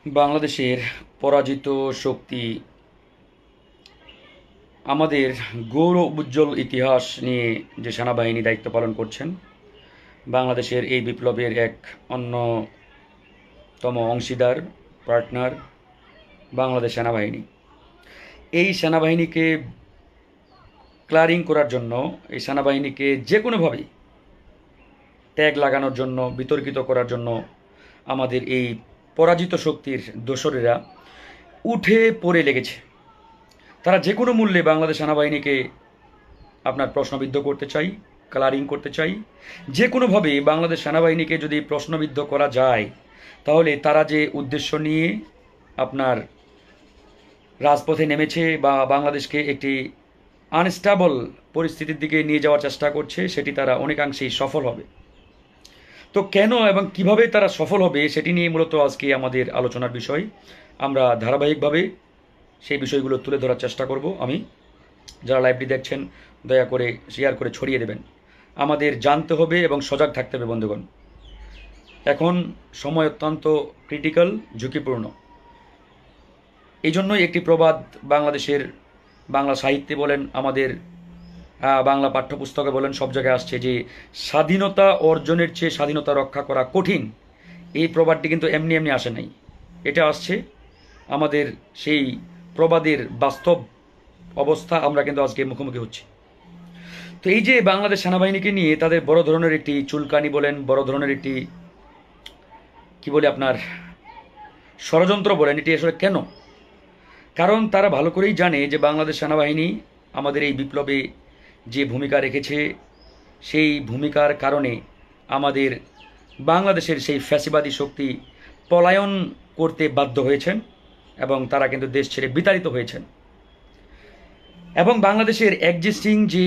বাংলাদেশের পরাজিত শক্তি আমাদের গৌরব উজ্জ্বল ইতিহাস নিয়ে যে সেনাবাহিনী দায়িত্ব পালন করছেন, বাংলাদেশের এই বিপ্লবের এক অন্যতম অংশীদার পার্টনার বাংলাদেশ সেনাবাহিনী। এই সেনাবাহিনীকে ক্লারিং করার জন্য, এই সেনাবাহিনীকে যে কোনোভাবেই ট্যাগ লাগানোর জন্য, বিতর্কিত করার জন্য আমাদের এই পরাজিত শক্তির দোসরেরা উঠে পড়ে লেগেছে। তারা যে কোনো মূল্যে বাংলাদেশ সেনাবাহিনীকে আপনার প্রশ্নবিদ্ধ করতে চাই, কালারিং করতে চাই। যে কোনোভাবে বাংলাদেশ সেনাবাহিনীকে যদি প্রশ্নবিদ্ধ করা যায়, তাহলে তারা যে উদ্দেশ্য নিয়ে আপনার রাজপথে নেমেছে বা বাংলাদেশকে একটি আনস্টেবল পরিস্থিতির দিকে নিয়ে যাওয়ার চেষ্টা করছে, সেটি তারা অনেকাংশেই সফল হবে। তো কেন এবং কিভাবে তারা সফল হবে সেটি নিয়ে মূলত আজকে আমাদের আলোচনার বিষয়। আমরা ধারাবাহিকভাবে সেই বিষয়গুলো তুলে ধরার চেষ্টা করব। আমি, যারা লাইভটি দেখছেন, দয়া করে শেয়ার করে ছড়িয়ে দেবেন। আমাদের জানতে হবে এবং সজাগ থাকতে হবে বন্ধুগণ। এখন সময় অত্যন্ত ক্রিটিক্যাল, ঝুঁকিপূর্ণ। এই জন্যই একটি প্রবাদ বাংলাদেশের বাংলা সাহিত্যে বলেন, আমাদের বাংলা পাঠ্যপুস্তকে বলেন, সব জায়গায় আসছে যে স্বাধীনতা অর্জনের চেয়ে স্বাধীনতা রক্ষা করা কঠিন। এই প্রবাদটি কিন্তু এমনি এমনি আসে নাই, এটা আসছে আমাদের সেই প্রবাদের বাস্তব অবস্থা আমরা কিন্তু আজকে মুখোমুখি হচ্ছি। তো এই যে বাংলাদেশ সেনাবাহিনীকে নিয়ে তাদের বড় ধরনের একটি চুলকানি বলেন, বড় ধরনের একটি কি বলে আপনার ষড়যন্ত্র বলেন, এটি আসলে কেন? কারণ তারা ভালো করেই জানে যে বাংলাদেশ সেনাবাহিনী আমাদের এই বিপ্লবে যে ভূমিকা রেখেছে, সেই ভূমিকার কারণে আমাদের বাংলাদেশের সেই ফ্যাসিবাদী শক্তি পলায়ন করতে বাধ্য হয়েছেন এবং তারা কিন্তু দেশ ছেড়ে বিতাড়িত হয়েছেন। এবং বাংলাদেশের এক্সিস্টিং যে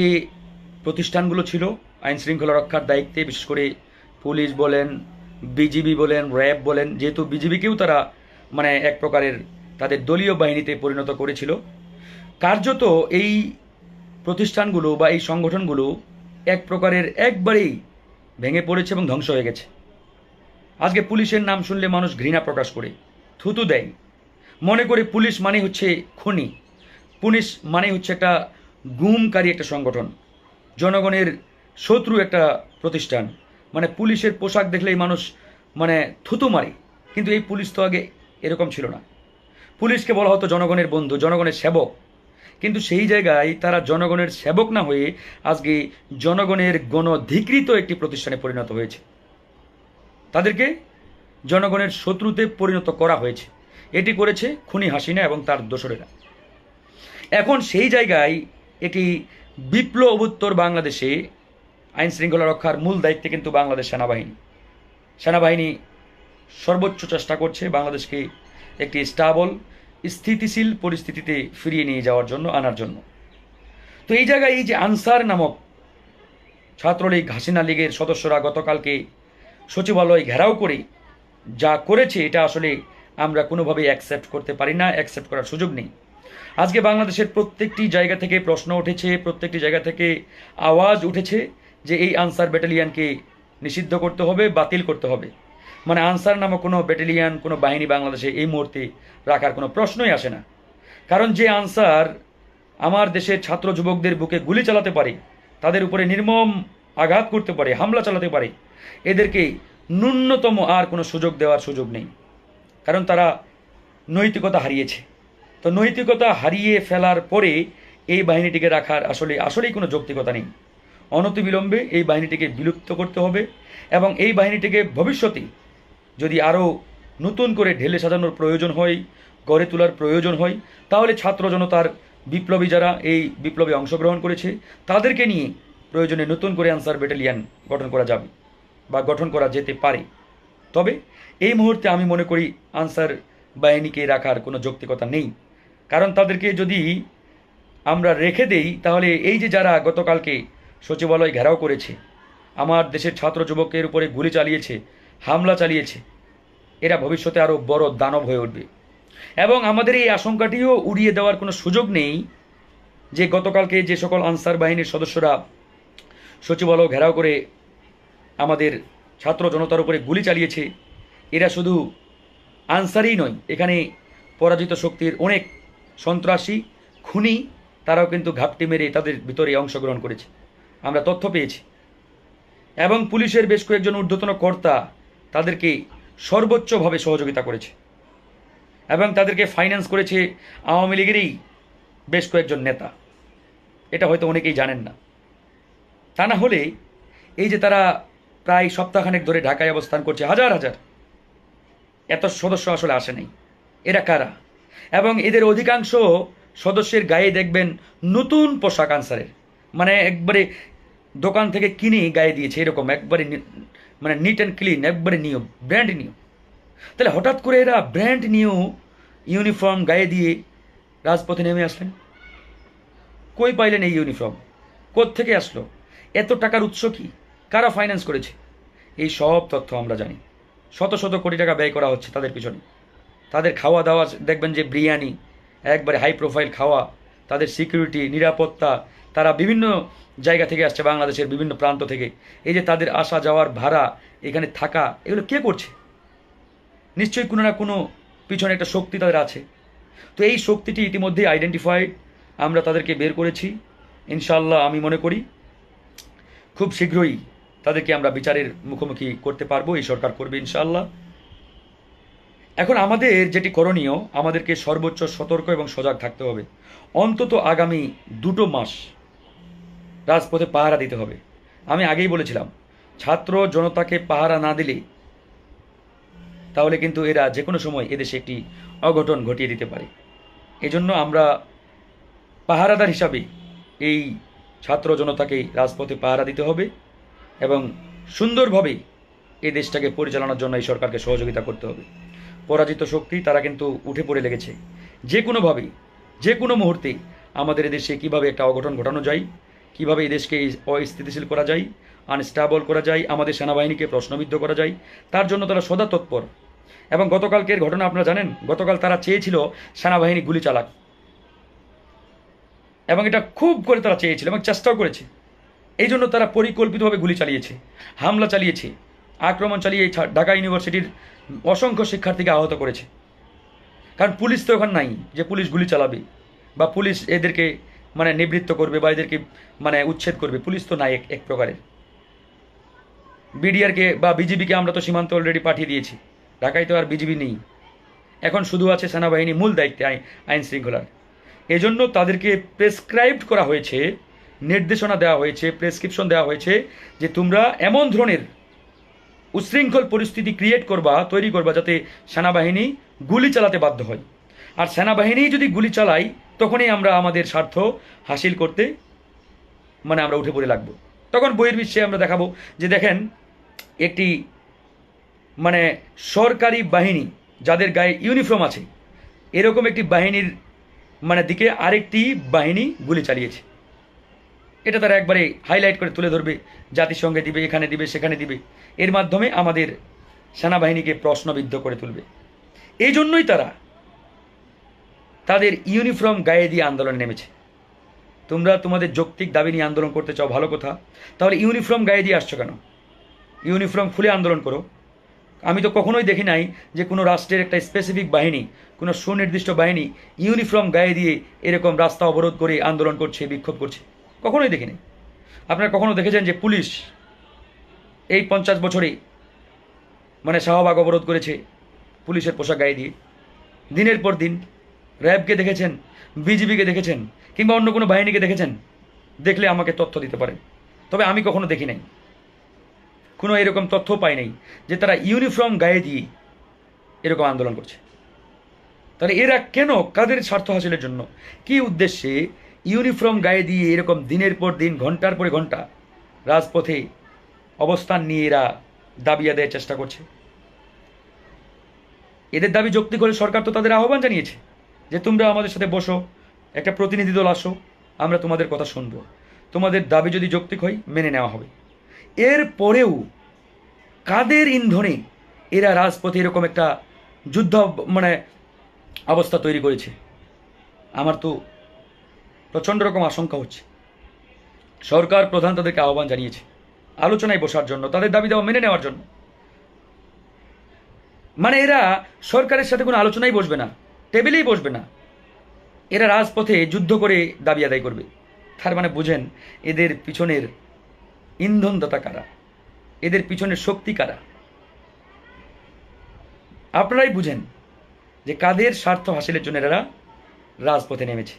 প্রতিষ্ঠানগুলো ছিল আইন শৃঙ্খলা রক্ষার দায়িত্বে, বিশেষ করে পুলিশ বলেন, বিজিবি বলেন, র্যাব বলেন, যেহেতু বিজিবিকেও তারা মানে এক প্রকারের তাদের দলীয় বাহিনীতে পরিণত করেছিল, কার্যত এই প্রতিষ্ঠানগুলো বা এই সংগঠনগুলো এক প্রকারের একবারেই ভেঙে পড়েছে এবং ধ্বংস হয়ে গেছে। আজকে পুলিশের নাম শুনলে মানুষ ঘৃণা প্রকাশ করে, থুতু দেয়, মনে করে পুলিশ মানে হচ্ছে খুনি, পুলিশ মানে হচ্ছে একটা গুমকারী একটা সংগঠন, জনগণের শত্রু একটা প্রতিষ্ঠান। মানে পুলিশের পোশাক দেখলেই মানুষ মানে থুতু মারে। কিন্তু এই পুলিশ তো আগে এরকম ছিল না। পুলিশকে বলা হতো জনগণের বন্ধু, জনগণের সেবক। কিন্তু সেই জায়গায় তারা জনগণের সেবক না হয়ে আজকে জনগণের গণধিকৃত একটি প্রতিষ্ঠানে পরিণত হয়েছে। তাদেরকে জনগণের শত্রুতে পরিণত করা হয়েছে। এটি করেছে খুনি হাসিনা এবং তার দোসরেরা। এখন সেই জায়গায় এটি বিপ্লবোত্তর বাংলাদেশে আইন শৃঙ্খলা রক্ষার মূল দায়িত্বে কিন্তু বাংলাদেশ সেনাবাহিনী সর্বোচ্চ চেষ্টা করছে বাংলাদেশকে একটি স্টাবল, স্থিতিশীল পরিস্থিতিতে ফিরিয়ে নিয়ে যাওয়ার জন্য, আনার জন্য। তো এই জায়গায় এই যে আনসার নামক ছাত্রলীগ, হাসিনা লীগের সদস্যরা গতকালকে সচিবালয় ঘেরাও করে যা করেছে, এটা আসলে আমরা কোনোভাবেই অ্যাকসেপ্ট করতে পারি না, অ্যাকসেপ্ট করার সুযোগ নেই। আজকে বাংলাদেশের প্রত্যেকটি জায়গা থেকে প্রশ্ন উঠেছে, প্রত্যেকটি জায়গা থেকে আওয়াজ উঠেছে যে এই আনসার ব্যাটালিয়ানকে নিষিদ্ধ করতে হবে, বাতিল করতে হবে। মানে আনসার নামক কোনো ব্যাটালিয়ান, কোনো বাহিনী বাংলাদেশে এই মুহূর্তে রাখার কোনো প্রশ্নই আসে না। কারণ যে আনসার আমার দেশের ছাত্র যুবকদের বুকে গুলি চালাতে পারে, তাদের উপরে নির্মম আঘাত করতে পারে, হামলা চালাতে পারে, এদেরকে ন্যূনতম আর কোনো সুযোগ দেওয়ার সুযোগ নেই। কারণ তারা নৈতিকতা হারিয়েছে। তো নৈতিকতা হারিয়ে ফেলার পরে এই বাহিনীটিকে রাখার আসলেই কোনো যৌক্তিকতা নেই। অনতিবিলম্বে এই বাহিনীটিকে বিলুপ্ত করতে হবে এবং এই বাহিনীটিকে ভবিষ্যতে যদি আরও নতুন করে ঢেলে সাজানোর প্রয়োজন হয়, গড়ে তোলার প্রয়োজন হয়, তাহলে ছাত্র জনতার বিপ্লবী যারা এই বিপ্লবে অংশগ্রহণ করেছে তাদেরকে নিয়ে প্রয়োজনে নতুন করে আনসার ব্যাটালিয়ান গঠন করা যাবে বা গঠন করা যেতে পারে। তবে এই মুহূর্তে আমি মনে করি আনসার বাহিনীকে রাখার কোনো যৌক্তিকতা নেই। কারণ তাদেরকে যদি আমরা রেখে দেই, তাহলে এই যে যারা গতকালকে সচিবালয় ঘেরাও করেছে, আমার দেশের ছাত্র যুবকের উপরে গুলি চালিয়েছে, হামলা চালিয়েছে, এরা ভবিষ্যতে আরও বড় দানব হয়ে উঠবে। এবং আমাদের এই আশঙ্কাটিও উড়িয়ে দেওয়ার কোনো সুযোগ নেই যে গতকালকে যে সকল আনসার বাহিনীর সদস্যরা সচিবালয় ঘেরাও করে আমাদের ছাত্র জনতার উপরে গুলি চালিয়েছে, এরা শুধু আনসারই নয়, এখানে পরাজিত শক্তির অনেক সন্ত্রাসী খুনি তারাও কিন্তু ঘাপটি মেরে তাদের ভিতরে অংশগ্রহণ করেছে, আমরা তথ্য পেয়েছি। এবং পুলিশের বেশ কয়েকজন ঊর্ধ্বতন কর্তা তাদেরকে সর্বোচ্চভাবে সহযোগিতা করেছে এবং তাদেরকে ফাইন্যান্স করেছে আওয়ামী লীগেরই বেশ কয়েকজন নেতা। এটা হয়তো অনেকেই জানেন না। তা না হলে এই যে তারা প্রায় সপ্তাহখানেক ধরে ঢাকায় অবস্থান করছে, হাজার হাজার, এত সদস্য আসলে আসে নাই। এরা কারা? এবং এদের অধিকাংশ সদস্যের গায়ে দেখবেন নতুন পোশাক আনসারের, মানে একবারে দোকান থেকে কিনে গায়ে দিয়েছে, এরকম একবারে মানে নিট অ্যান্ড ক্লিন, একবারে নিউ, ব্র্যান্ড নিউ। তাহলে হঠাৎ করে এরা ব্র্যান্ড নিউ ইউনিফর্ম গায়ে দিয়ে রাজপথে নেমে আসলেন। কই পাইলেন এই ইউনিফর্ম? কোত্থেকে আসলো? এত টাকার উৎস কি? কারা ফাইন্যান্স করেছে? এই সব তথ্য আমরা জানি। শত শত কোটি টাকা ব্যয় করা হচ্ছে তাদের পিছনে। তাদের খাওয়া দাওয়া দেখবেন যে বিরিয়ানি, একবারে হাই প্রোফাইল খাওয়া, তাদের সিকিউরিটি, নিরাপত্তা, তারা বিভিন্ন জায়গা থেকে আসছে, বাংলাদেশের বিভিন্ন প্রান্ত থেকে। এই যে তাদের আসা যাওয়ার ভাড়া, এখানে থাকা, এগুলো কে করছে? নিশ্চয়ই কোনো না কোনো পিছনে একটা শক্তি তাদের আছে। তো এই শক্তিটি ইতিমধ্যেই আইডেন্টিফাইড, আমরা তাদেরকে বের করেছি। ইনশাআল্লাহ আমি মনে করি খুব শীঘ্রই তাদেরকে আমরা বিচারের মুখোমুখি করতে পারবো, এই সরকার করবে ইনশাআল্লাহ। এখন আমাদের যেটি করণীয়, আমাদেরকে সর্বোচ্চ সতর্ক এবং সজাগ থাকতে হবে। অন্তত আগামী 2 মাস রাজপথে পাহারা দিতে হবে। আমি আগেই বলেছিলাম, ছাত্র জনতাকে পাহারা না দিলে তাহলে কিন্তু এরা যে কোনো সময় এদেশে একটি অঘটন ঘটিয়ে দিতে পারে। এজন্য আমরা পাহারাদার হিসাবে এই ছাত্র জনতাকে রাজপথে পাহারা দিতে হবে এবং সুন্দরভাবে এই দেশটাকে পরিচালনার জন্য এই সরকারকে সহযোগিতা করতে হবে। পরাজিত শক্তি তারা কিন্তু উঠে পড়ে লেগেছে। যে কোনোভাবেই, যে কোনো মুহূর্তে আমাদের এদেশে কীভাবে একটা অঘটন ঘটানো যায়, কীভাবে এই দেশকে অস্থিতিশীল করা যায়, আনস্টেবল করা যায়, আমাদের সেনাবাহিনীকে প্রশ্নবিদ্ধ করা যায়, তার জন্য তারা সদা তৎপর। এবং গতকালকের ঘটনা আপনারা জানেন, গতকাল তারা চেয়েছিল সেনাবাহিনী গুলি চালাক, এবং এটা খুব করে তারা চেয়েছিল এবং চেষ্টাও করেছে। এই জন্য তারা পরিকল্পিতভাবে গুলি চালিয়েছে, হামলা চালিয়েছে, আক্রমণ চালিয়ে ঢাকা ইউনিভার্সিটির অসংখ্য শিক্ষার্থীকে আহত করেছে। কারণ পুলিশ তো ওখানে নাই যে পুলিশ গুলি চালাবে বা পুলিশ এদেরকে মানে নিবৃত্ত করবে বা এদেরকে মানে উচ্ছেদ করবে। পুলিশ তো নাই এক প্রকারের। বিডিআরকে বা বিজিবিকে আমরা তো সীমান্তে অলরেডি পাঠিয়ে দিয়েছি, ঢাকায় তো আর বিজিবি নেই। এখন শুধু আছে সেনাবাহিনী মূল দায়িত্বে আইন শৃঙ্খলার। এজন্য তাদেরকে প্রেসক্রাইবড করা হয়েছে, নির্দেশনা দেওয়া হয়েছে, প্রেসক্রিপশন দেওয়া হয়েছে যে তোমরা এমন ধরনের উচ্ছৃঙ্খল পরিস্থিতি ক্রিয়েট করবা, তৈরি করবা, যাতে সেনাবাহিনী গুলি চালাতে বাধ্য হয়। আর সেনাবাহিনী যদি গুলি চালায় তখনই আমরা আমাদের স্বার্থ হাসিল করতে মানে আমরা উঠে পড়ে লাগবো। তখন বহির্বিশ্বে আমরা দেখাবো যে দেখেন একটি মানে সরকারি বাহিনী যাদের গায়ে ইউনিফর্ম আছে, এরকম একটি বাহিনীর মানে দিকে আরেকটি বাহিনী গুলি চালিয়েছে। এটা তারা একবারে হাইলাইট করে তুলে ধরবে, জাতিসংঘে দিবে, এখানে দিবে, সেখানে দিবে। এর মাধ্যমে আমাদের সেনাবাহিনীকে প্রশ্নবিদ্ধ করে তুলবে। এই জন্যই তারা তাদের ইউনিফর্ম গায়ে দিয়ে আন্দোলনে নেমেছে। তোমরা তোমাদের যৌক্তিক দাবি নিয়ে আন্দোলন করতে চাও, ভালো কথা, তাহলে ইউনিফর্ম গায়ে দিয়ে আসছো কেন? ইউনিফর্ম খুলে আন্দোলন করো। আমি তো কখনোই দেখি নাই যে কোনো রাষ্ট্রের একটা স্পেসিফিক বাহিনী, কোনো সুনির্দিষ্ট বাহিনী ইউনিফর্ম গায়ে দিয়ে এরকম রাস্তা অবরোধ করে আন্দোলন করছে, বিক্ষোভ করছে, কখনোই দেখি নাই। আপনারা কখনো দেখেছেন যে পুলিশ এই 50 বছরে মানে শাহবাগ অবরোধ করেছে পুলিশের পোশাক গায়ে দিয়ে? দিনের পর দিন র্যাবকে দেখেছেন, বিজিবিকে দেখেছেন, কিংবা অন্য কোনো বাহিনীকে দেখেছেন? দেখলে আমাকে তথ্য দিতে পারেন। তবে আমি কখনো দেখি নাই, কোনো এরকম তথ্য পাই নাই যে তারা ইউনিফর্ম গায়ে দিয়ে এরকম আন্দোলন করছে। তাহলে এরা কেন, কাদের স্বার্থ হাসিলের জন্য, কি উদ্দেশ্যে ইউনিফর্ম গায়ে দিয়ে এরকম দিনের পর দিন, ঘন্টার পরে ঘন্টা রাজপথে অবস্থান নিয়ে এরা দাবি আদায়ের চেষ্টা করছে? এদের দাবি যৌক্তিক হলে সরকার তো তাদের আহ্বান জানিয়েছে যে তোমরা আমাদের সাথে বসো, একটা প্রতিনিধি দল আসো, আমরা তোমাদের কথা শুনবো, তোমাদের দাবি যদি যৌক্তিক হয় মেনে নেওয়া হবে। এর পরেও কাদের ইন্ধনে এরা রাজপথে এরকম একটা যুদ্ধ মানে অবস্থা তৈরি করেছে? আমার তো প্রচণ্ড রকম আশঙ্কা হচ্ছে। সরকার প্রধান তাদেরকে আহ্বান জানিয়েছে আলোচনায় বসার জন্য, তাদের দাবি দেওয়া মেনে নেওয়ার জন্য। মানে এরা সরকারের সাথে কোনো আলোচনাই বসবে না, টেবিলেই বসবে না, এরা রাজপথে যুদ্ধ করে দাবি আদায় করবে। তার মানে বুঝেন এদের পিছনের ইন্ধনদাতা কারা, এদের পিছনের শক্তি কারা। আপনারাই বুঝেন যে কাদের স্বার্থ হাসিলের জন্য এরা রাজপথে নেমেছে।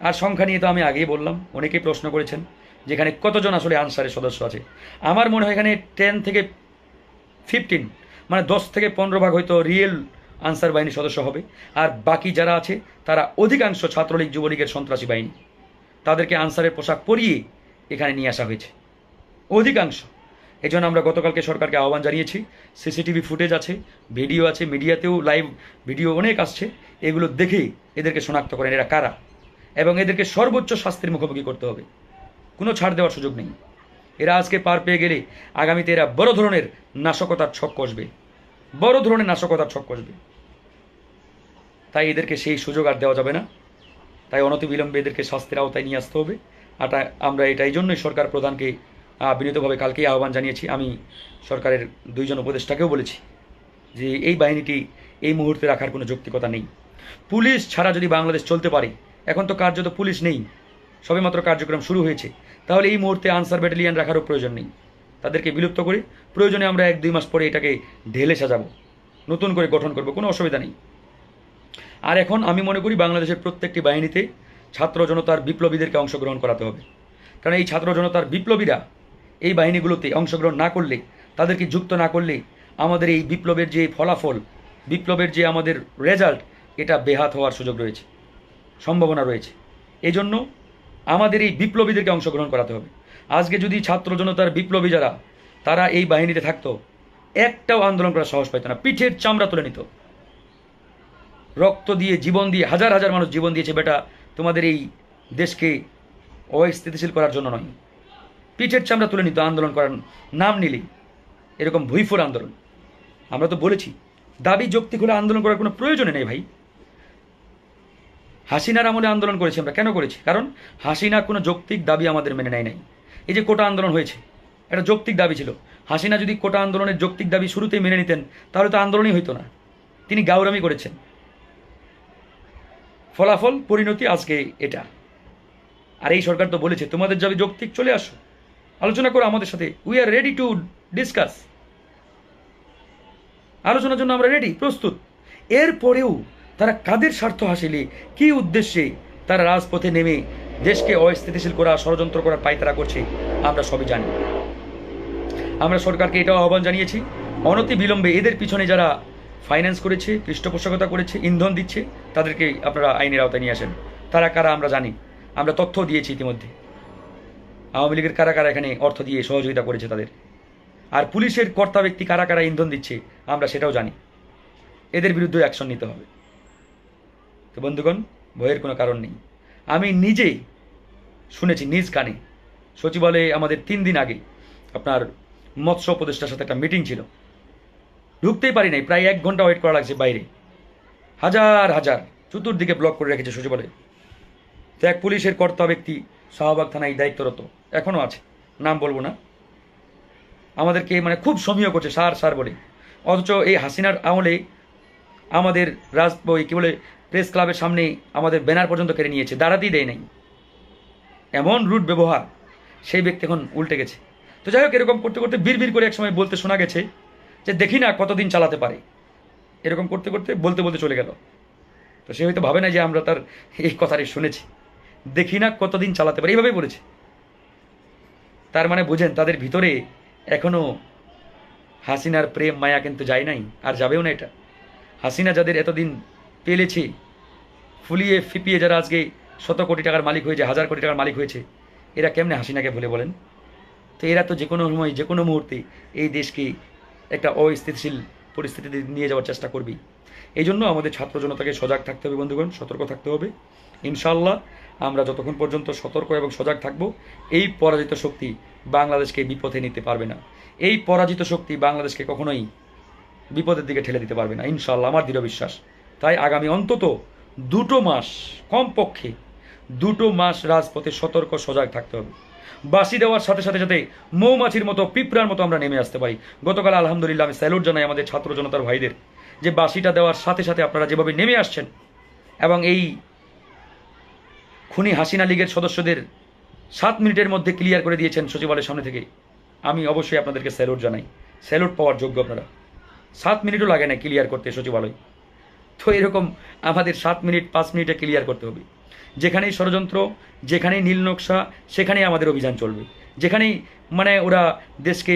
আর সংখ্যা নিয়ে তো আমি আগেই বললাম, অনেকেই প্রশ্ন করেছেন যেখানে কতজন আসলে আনসারের সদস্য আছে। আমার মনে হয় এখানে 10 থেকে 15 মানে 10 থেকে 15 ভাগ হয়তো রিয়েল আনসার বাহিনীর সদস্য হবে, আর বাকি যারা আছে তারা অধিকাংশ ছাত্রলীগ যুবলীগের সন্ত্রাসী বাহিনী, তাদেরকে আনসারের পোশাক পরিয়ে এখানে নিয়ে আসা হয়েছে অধিকাংশ। এই জন্য আমরা গতকালকে সরকারকে আহ্বান জানিয়েছি, সিসিটিভি ফুটেজ আছে, ভিডিও আছে, মিডিয়াতেও লাইভ ভিডিও অনেক আসছে, এগুলো দেখে এদেরকে শনাক্ত করেন এরা কারা, এবং এদেরকে সর্বোচ্চ শাস্তির মুখোমুখি করতে হবে, কোনো ছাড় দেওয়ার সুযোগ নেই। এরা আজকে পার পেয়ে গেলে আগামীতে এরা বড় ধরনের নাশকতার ছক কষবে, বড় ধরনের নাশকতার ছক কষবে। তাই এদেরকে সেই সুযোগ আর দেওয়া যাবে না, তাই অনতিবিলম্বে এদেরকে শাস্তির আওতায় নিয়ে আসতে হবে। আর আমরা এটা এই জন্যই সরকার প্রধানকে বিনীতভাবে কালকেই আহ্বান জানিয়েছি। আমি সরকারের 2 জন উপদেষ্টাকেও বলেছি যে এই বাহিনীটি এই মুহূর্তে রাখার কোনো যৌক্তিকতা নেই। পুলিশ ছাড়া যদি বাংলাদেশ চলতে পারে, এখন তো কার্যত পুলিশ নেই, সবেমাত্র কার্যক্রম শুরু হয়েছে, তাহলে এই মুহূর্তে আনসার ব্যাটালিয়ান রাখারও প্রয়োজন নেই। তাদেরকে বিলুপ্ত করে প্রয়োজনে আমরা 1-2 মাস পরে এটাকে ঢেলে সাজাবো, নতুন করে গঠন করব, কোনো অসুবিধা নেই। আর এখন আমি মনে করি বাংলাদেশের প্রত্যেকটি বাহিনীতে ছাত্র জনতার বিপ্লবীদেরকে অংশগ্রহণ করাতে হবে, কারণ এই ছাত্র জনতার বিপ্লবীরা এই বাহিনীগুলোতে অংশগ্রহণ না করলে, তাদেরকে যুক্ত না করলে আমাদের এই বিপ্লবের যে ফলাফল, বিপ্লবের যে আমাদের রেজাল্ট, এটা বেহাত হওয়ার সুযোগ রয়েছে, সম্ভাবনা রয়েছে। এই জন্য আমাদের এই বিপ্লবীদেরকে অংশগ্রহণ করাতে হবে। আজকে যদি ছাত্র জনতার বিপ্লবী যারা তারা এই বাহিনীতে থাকতো, একটাও আন্দোলন করার সাহস পাইত না, পিঠের চামড়া তুলে নিত। রক্ত দিয়ে, জীবন দিয়ে, হাজার হাজার মানুষ জীবন দিয়েছে বেটা তোমাদের এই দেশকে অস্থিতিশীল করার জন্য নয়। পিঠের চামড়া তুলে নিত আন্দোলন করার নাম নিলেই, এরকম ভুইফোর আন্দোলন। আমরা তো বলেছি দাবি যৌক্তিক হলে আন্দোলন করার কোনো প্রয়োজনে নেই ভাই। হাসিনার আমলে আন্দোলন করেছি আমরা, কেন করেছি? কারণ হাসিনা কোনো যৌক্তিক দাবি আমাদের মেনে নেয় নাই। এই যে কোটা আন্দোলন হয়েছে, এটা যৌক্তিক দাবি ছিল। হাসিনা যদি কোটা আন্দোলনের যৌক্তিক দাবি শুরুতেই মেনে নিতেন, তাহলে তো আন্দোলনই হইতো না। তিনি গাউরামি করেছেন, ফলাফল পরিণতি আজকে এটা। আর এই সরকার তো বলেছে তোমাদের দাবি যৌক্তিক, চলে আসো, আলোচনা করো আমাদের সাথে, we are ready to discuss. আলোচনার জন্য আমরা রেডি, প্রস্তুত। এরপরেও তারা কাদের স্বার্থ হাসিলে, কি উদ্দেশ্যে তারা রাজপথে নেমে দেশকে অস্থিতিশীল করা, ষড়যন্ত্র করার পায়তারা করছে, আমরা সবই জানি। আমরা সরকারকে এটাও আহ্বান জানিয়েছি, অনতি বিলম্বে এদের পিছনে যারা ফাইন্যান্স করেছে, পৃষ্ঠপোষকতা করেছে, ইন্ধন দিচ্ছে, তাদেরকে আপনারা আইনের আওতায় নিয়ে আসেন। তারা কারা আমরা জানি, আমরা তথ্য দিয়েছি ইতিমধ্যে। আওয়ামী লীগের কারা কারা এখানে অর্থ দিয়ে সহযোগিতা করেছে তাদের, আর পুলিশের কর্তা ব্যক্তি কারা কারা ইন্ধন দিচ্ছে, আমরা সেটাও জানি। এদের বিরুদ্ধে অ্যাকশন নিতে হবে। তো বন্ধুগণ, ভয়ের কোনো কারণ নেই। আমি নিজে শুনেছি নিজ কানে, সচিবালয়ে আমাদের 3 দিন আগে আপনার মৎস্য উপদেষ্টার সাথে একটা মিটিং ছিল, ঢুকতেই পারি নাই, প্রায় 1 ঘন্টা ওয়েট করা লাগছে বাইরে। হাজার হাজার চতুর্দিকে ব্লক করে রেখেছে সচিবালয়ে। তো এক পুলিশের কর্তা ব্যক্তি শাহবাগ থানায় দায়িত্বরত, এখনও আছে, নাম বলবো না, আমাদেরকে মানে খুব সমীহ করছে সার সার বলে। অথচ এই হাসিনার আমলে আমাদের কি বলে প্রেস ক্লাবের সামনে আমাদের ব্যানার পর্যন্ত কেড়ে নিয়েছে, দাঁড়াতেই দেয় নাই। এমন রুট ব্যবহার, সেই ব্যক্তি এখন উল্টে গেছে। তো যাই হোক, এরকম করতে করতে বিড় করে একসময় বলতে শোনা গেছে যে দেখি না কতদিন চালাতে পারে। এরকম করতে করতে বলতে বলতে চলে গেল। তো সে হয়তো ভাবে না যে আমরা তার এই কথাটি শুনেছি, দেখি না কতদিন চালাতে পারে, এইভাবেই বলেছে। তার মানে বুঝেন তাদের ভিতরে এখনো হাসিনার প্রেম মায়া কিন্তু যায় নাই, আর যাবেও না। এটা হাসিনা যাদের এতদিন পেলেছে, ফুলিয়ে ফিপিয়ে যারা আজকে 100 কোটি টাকার মালিক হয়েছে, 1000 কোটি টাকার মালিক হয়েছে, এরা কেমনে হাসিনাকে ভুলে বলেন? তো এরা তো যে কোনো সময়, যে কোনো মুহূর্তে এই দেশকে একটা অস্থিতিশীল পরিস্থিতিতে নিয়ে যাওয়ার চেষ্টা করবেই। এই জন্য আমাদের ছাত্র জনতাকে সজাগ থাকতে হবে বন্ধুগণ, সতর্ক থাকতে হবে। ইনশাআল্লাহ আমরা যতক্ষণ পর্যন্ত সতর্ক এবং সজাগ থাকব, এই পরাজিত শক্তি বাংলাদেশকে বিপথে নিতে পারবে না। এই পরাজিত শক্তি বাংলাদেশকে কখনোই বিপদের দিকে ঠেলে দিতে পারবে না, ইনশাআল্লাহ, আমার দৃঢ় বিশ্বাস। তাই আগামী অন্তত 2 মাস, কমপক্ষে 2 মাস রাজপথে সতর্ক সজাগ থাকতে হবে। বাঁশি দেওয়ার সাথে সাথে যাতে মৌমাছির মতো পিঁপড়ার মতো আমরা নেমে আসতে পারি। গতকাল আলহামদুলিল্লাহ আমি স্যালুট জানাই আমাদের ছাত্র জনতার ভাইদের, যে বাঁশিটা দেওয়ার সাথে সাথে আপনারা যেভাবে নেমে আসছেন এবং এই খুনি হাসিনা লীগের সদস্যদের 7 মিনিটের মধ্যে ক্লিয়ার করে দিয়েছেন সচিবালয়ের সামনে থেকে। আমি অবশ্যই আপনাদেরকে স্যালুট জানাই, স্যালুট পাওয়ার যোগ্য আপনারা। 7 মিনিটও লাগে না ক্লিয়ার করতে সচিবালয়। তো এরকম আমাদের 7 মিনিট 5 মিনিটে ক্লিয়ার করতে হবে। যেখানেই ষড়যন্ত্র, যেখানেই নীল নকশা, সেখানেই আমাদের অভিযান চলবে। যেখানেই ওরা দেশকে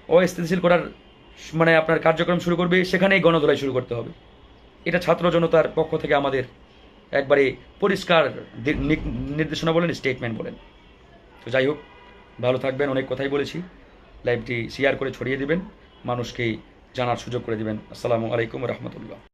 অস্থিতিশীল করার আপনার কার্যক্রম শুরু করবে, সেখানেই গণধোলাই শুরু করতে হবে। এটা ছাত্র জনতার পক্ষ থেকে আমাদের একবারে পরিষ্কার নির্দেশনা বলেন, স্টেটমেন্ট বলেন। তো যাই হোক, ভালো থাকবেন। অনেক কথাই বলেছি। লাইভটি শেয়ার করে ছড়িয়ে দিবেন, মানুষকে জানার সুযোগ করে দিবেন। আসসালামু আলাইকুম রহমতুল্লাহ।